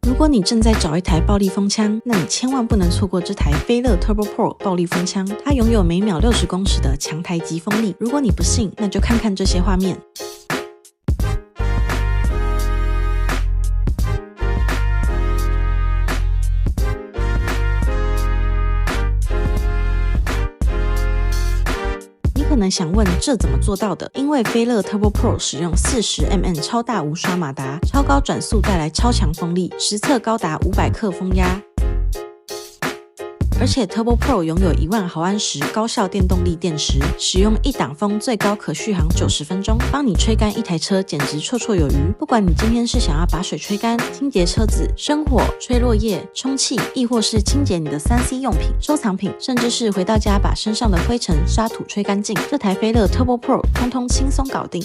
如果你正在找一台暴力风枪，那你千万不能错过这台飞乐 Turbo Pro 暴力风枪。它拥有每秒60公尺的强台级风力。如果你不信，那就看看这些画面。可能想问这怎么做到的？因为飞乐 Turbo Pro 使用40mm 超大无刷马达，超高转速带来超强风力，实测高达500克风压。而且 Turbo Pro 拥有1万毫安时高效电动力电池，使用一档风最高可续航90分钟，帮你吹干一台车简直绰绰有余。不管你今天是想要把水吹干、清洁车子、生火、吹落叶、充气，亦或是清洁你的3C 用品、收藏品，甚至是回到家把身上的灰尘、沙土吹干净，这台飞乐 Turbo Pro 通通轻松搞定。